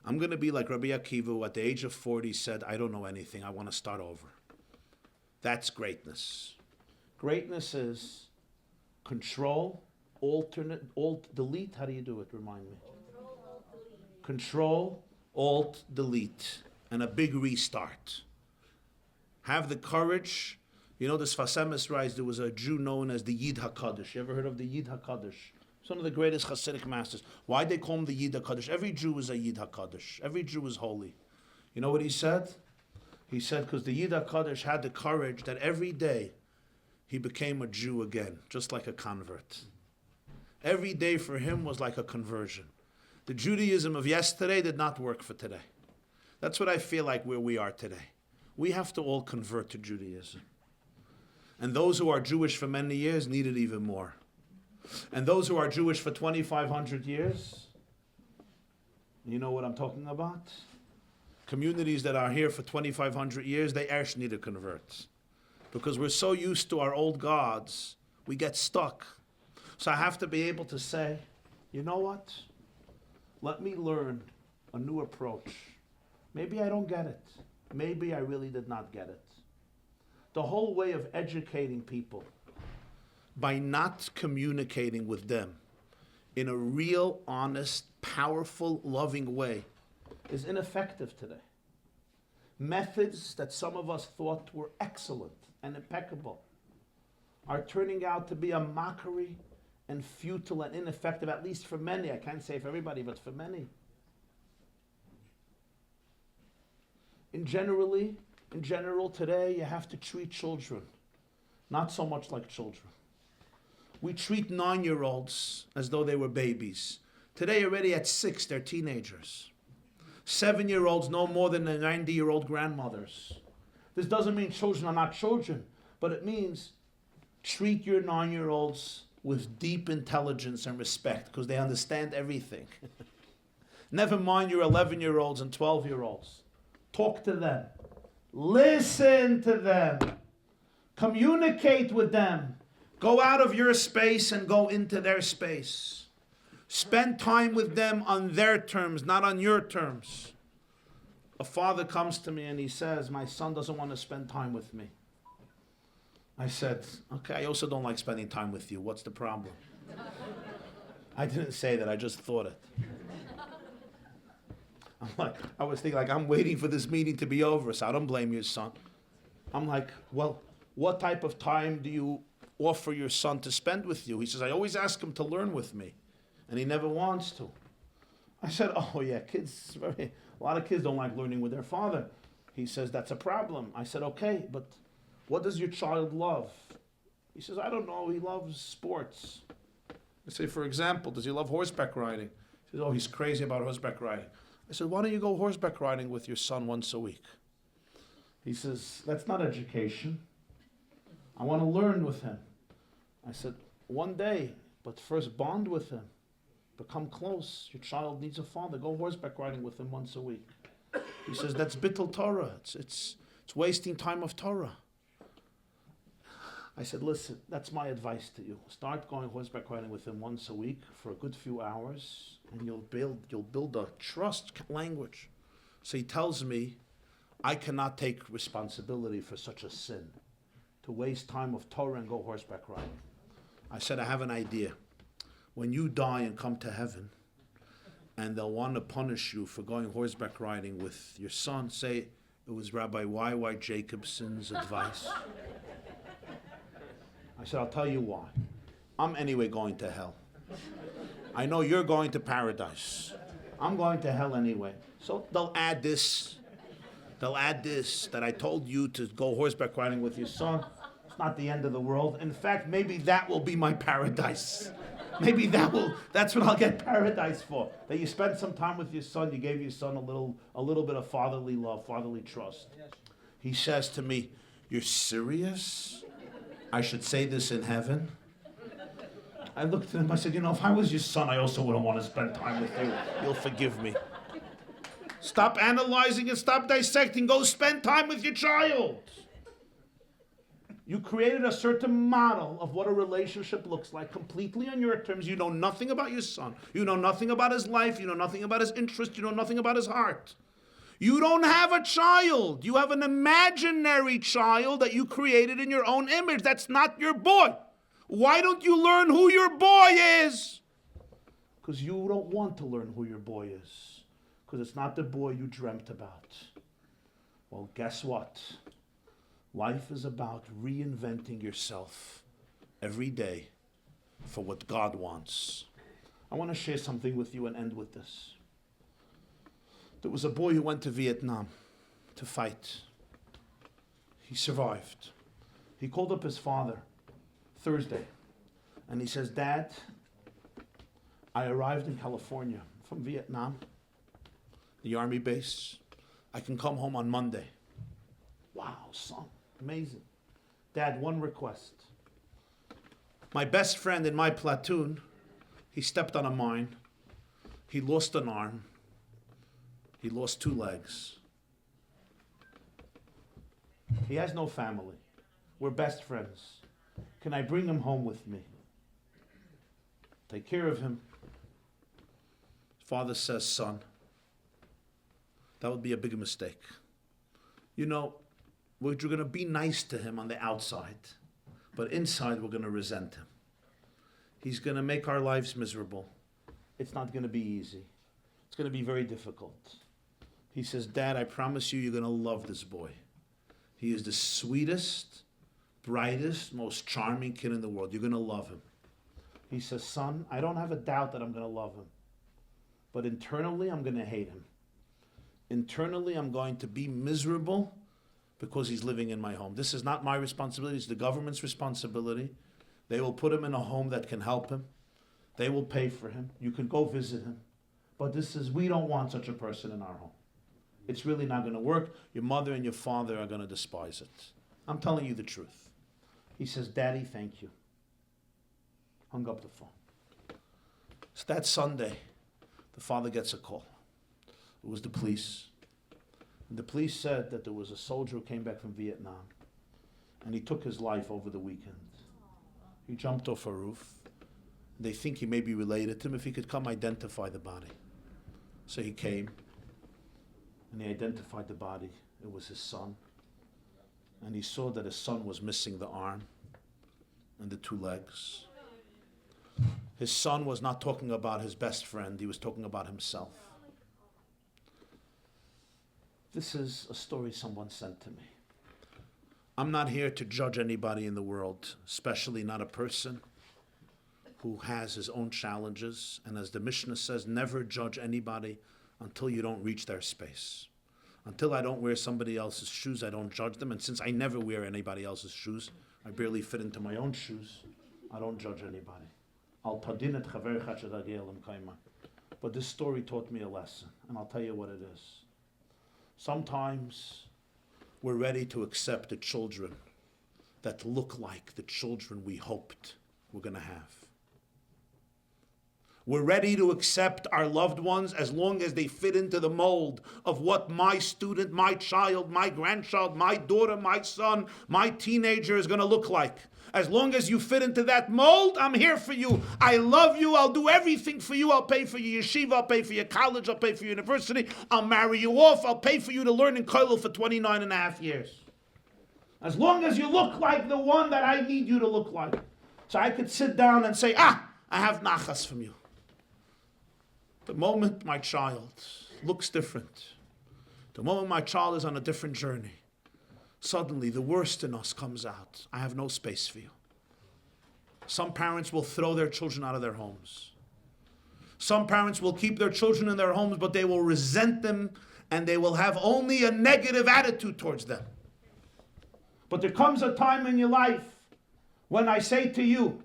I'm going to be like Rabbi Akiva, who at the age of 40 said, I don't know anything, I want to start over. That's greatness. Greatness is control, delete. How do you do it? Remind me. Control, alt, delete. And a big restart. Have the courage. You know, the Sfas Emes writes, there was a Jew known as the Yid HaKadosh. You ever heard of the Yid HaKadosh? He's one of the greatest Hasidic masters. Why they call him the Yid HaKadosh? Every Jew is a Yid HaKadosh. Every Jew is holy. You know what he said? He said, because the Yid HaKadosh had the courage that every day he became a Jew again, just like a convert. Every day for him was like a conversion. The Judaism of yesterday did not work for today. That's what I feel like where we are today. We have to all convert to Judaism. And those who are Jewish for many years need it even more. And those who are Jewish for 2,500 years, you know what I'm talking about? Communities that are here for 2,500 years, they actually need to convert. Because we're so used to our old gods, we get stuck. So I have to be able to say, you know what? Let me learn a new approach. Maybe I don't get it. Maybe I really did not get it. The whole way of educating people by not communicating with them in a real, honest, powerful, loving way is ineffective today. Methods that some of us thought were excellent and impeccable are turning out to be a mockery and futile and ineffective, at least for many. I can't say for everybody, but for many. In general, today, you have to treat children not so much like children. We treat 9-year-olds as though they were babies. Today, already at 6, they're teenagers. 7-year-olds no more than their 90-year-old grandmothers. This doesn't mean children are not children, but it means treat your 9-year-olds with deep intelligence and respect, because they understand everything. Never mind your 11-year-olds and 12-year-olds. Talk to them. Listen to them. Communicate with them. Go out of your space and go into their space. Spend time with them on their terms, not on your terms. A father comes to me and he says, my son doesn't want to spend time with me. I said, okay, I also don't like spending time with you. What's the problem? I didn't say that, I just thought it. I was thinking, like, I'm waiting for this meeting to be over, so I don't blame your son. I'm like, well, what type of time do you offer your son to spend with you? He says, I always ask him to learn with me, and he never wants to. I said, oh yeah, a lot of kids don't like learning with their father. He says, that's a problem. I said, okay, but what does your child love? He says, I don't know, he loves sports. I say, for example, does he love horseback riding? He says, oh, he's crazy about horseback riding. I said, why don't you go horseback riding with your son once a week? He says, that's not education. I want to learn with him. I said, one day, but first bond with him. Become close. Your child needs a father. Go horseback riding with him once a week. He says, that's bittul Torah. It's wasting time of Torah. I said, listen, that's my advice to you. Start going horseback riding with him once a week for a good few hours, and you'll build a trust language. So he tells me, I cannot take responsibility for such a sin, to waste time of Torah and go horseback riding. I said, I have an idea. When you die and come to heaven, and they'll want to punish you for going horseback riding with your son, say it was Rabbi Y. Jacobson's advice. I said, I'll tell you why. I'm anyway going to hell. I know you're going to paradise. I'm going to hell anyway. So they'll add this. That I told you to go horseback riding with your son. It's not the end of the world. In fact, maybe that will be my paradise. Maybe that's what I'll get paradise for. That you spend some time with your son, you gave your son a little bit of fatherly love, fatherly trust. He says to me, you're serious? I should say this in heaven? I looked at him, I said, if I was your son, I also wouldn't want to spend time with you. You'll forgive me. Stop analyzing and stop dissecting. Go spend time with your child. You created a certain model of what a relationship looks like completely on your terms. You know nothing about your son. You know nothing about his life. You know nothing about his interest. You know nothing about his heart. You don't have a child. You have an imaginary child that you created in your own image. That's not your boy. Why don't you learn who your boy is? Because you don't want to learn who your boy is. Because it's not the boy you dreamt about. Well, guess what? Life is about reinventing yourself every day for what God wants. I want to share something with you and end with this. There was a boy who went to Vietnam to fight. He survived. He called up his father Thursday, and he says, Dad, I arrived in California from Vietnam, the army base. I can come home on Monday. Wow, son, amazing. Dad, one request. My best friend in my platoon, he stepped on a mine. He lost an arm. He lost 2 legs. He has no family. We're best friends. Can I bring him home with me? Take care of him. Father says, son, that would be a big mistake. We're going to be nice to him on the outside, but inside we're going to resent him. He's going to make our lives miserable. It's not going to be easy. It's going to be very difficult. He says, Dad, I promise you, you're going to love this boy. He is the sweetest, brightest, most charming kid in the world. You're going to love him. He says, son, I don't have a doubt that I'm going to love him. But internally, I'm going to hate him. Internally, I'm going to be miserable because he's living in my home. This is not my responsibility. It's the government's responsibility. They will put him in a home that can help him. They will pay for him. You can go visit him. But we don't want such a person in our home. It's really not going to work. Your mother and your father are going to despise it. I'm telling you the truth. He says, Daddy, thank you. Hung up the phone. So that Sunday, the father gets a call. It was the police. And the police said that there was a soldier who came back from Vietnam, and he took his life over the weekend. He jumped off a roof. They think he may be related to him. If he could come identify the body. So he came, and he identified the body. It was his son. And he saw that his son was missing the arm and the 2 legs. His son was not talking about his best friend. He was talking about himself. This is a story someone sent to me. I'm not here to judge anybody in the world, especially not a person who has his own challenges. And as the Mishnah says, never judge anybody until you don't reach their space. Until I don't wear somebody else's shoes, I don't judge them. And since I never wear anybody else's shoes, I barely fit into my own shoes, I don't judge anybody. But this story taught me a lesson, and I'll tell you what it is. Sometimes we're ready to accept the children that look like the children we hoped we're going to have. We're ready to accept our loved ones as long as they fit into the mold of what my student, my child, my grandchild, my daughter, my son, my teenager is going to look like. As long as you fit into that mold, I'm here for you. I love you. I'll do everything for you. I'll pay for your yeshiva. I'll pay for your college. I'll pay for your university. I'll marry you off. I'll pay for you to learn in kollel for 29 and a half years. As long as you look like the one that I need you to look like. So I could sit down and say, I have nachas from you. The moment my child looks different, the moment my child is on a different journey, suddenly the worst in us comes out. I have no space for you. Some parents will throw their children out of their homes. Some parents will keep their children in their homes, but they will resent them and they will have only a negative attitude towards them. But there comes a time in your life when I say to you,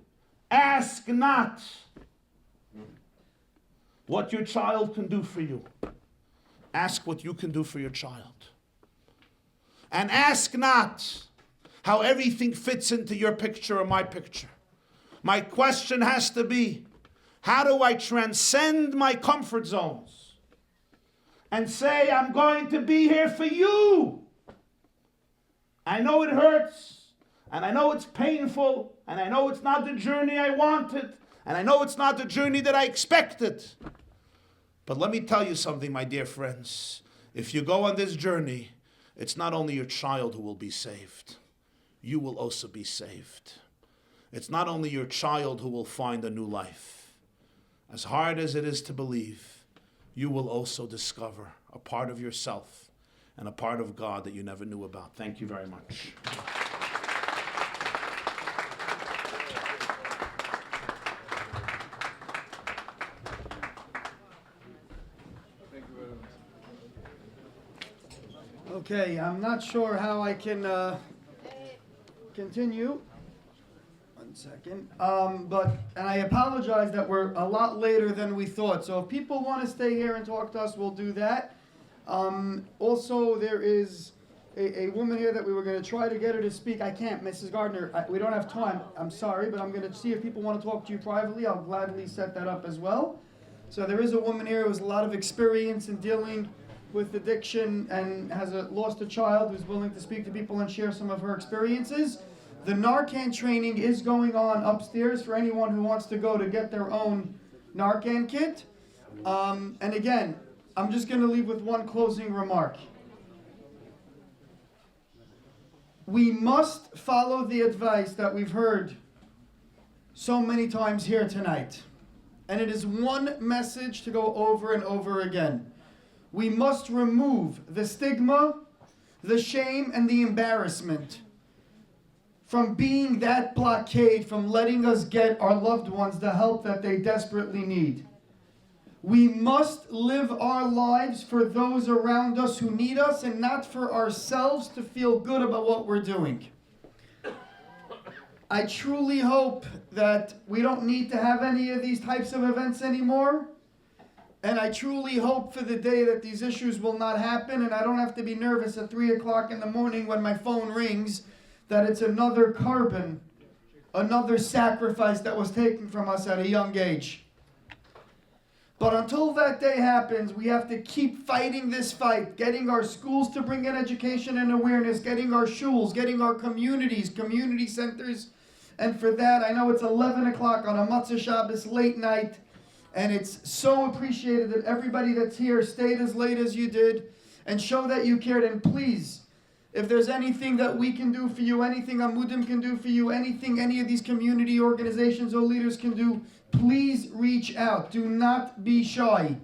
ask not what your child can do for you. Ask what you can do for your child. And ask not how everything fits into your picture or my picture. My question has to be, how do I transcend my comfort zones and say, I'm going to be here for you? I know it hurts, and I know it's painful, and I know it's not the journey I wanted, and I know it's not the journey that I expected. But let me tell you something, my dear friends. If you go on this journey, it's not only your child who will be saved. You will also be saved. It's not only your child who will find a new life. As hard as it is to believe, you will also discover a part of yourself and a part of God that you never knew about. Thank you very much. Okay, I'm not sure how I can continue. One second. And I apologize that we're a lot later than we thought. So if people want to stay here and talk to us, we'll do that. Also, there is a woman here that we were going to try to get her to speak. I can't, Mrs. Gardner. We don't have time. I'm sorry, but I'm going to see if people want to talk to you privately. I'll gladly set that up as well. So there is a woman here who has a lot of experience in dealing with addiction and has lost a child who's willing to speak to people and share some of her experiences. The Narcan training is going on upstairs for anyone who wants to go to get their own Narcan kit. And again, I'm just going to leave with one closing remark. We must follow the advice that we've heard so many times here tonight. And it is one message to go over and over again. We must remove the stigma, the shame, and the embarrassment from being that blockade, from letting us get our loved ones the help that they desperately need. We must live our lives for those around us who need us and not for ourselves to feel good about what we're doing. I truly hope that we don't need to have any of these types of events anymore. And I truly hope for the day that these issues will not happen and I don't have to be nervous at 3 o'clock in the morning when my phone rings that it's another carbon, another sacrifice that was taken from us at a young age. But until that day happens, we have to keep fighting this fight, getting our schools to bring in education and awareness, getting our shuls, getting our communities, community centers. And for that, I know it's 11 o'clock on a Matzah Shabbos late night. And it's so appreciated that everybody that's here stayed as late as you did and show that you cared. And please, if there's anything that we can do for you, anything Amudim can do for you, anything any of these community organizations or leaders can do, please reach out. Do not be shy.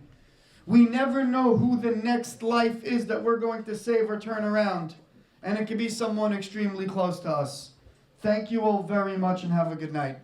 We never know who the next life is that we're going to save or turn around. And it could be someone extremely close to us. Thank you all very much and have a good night.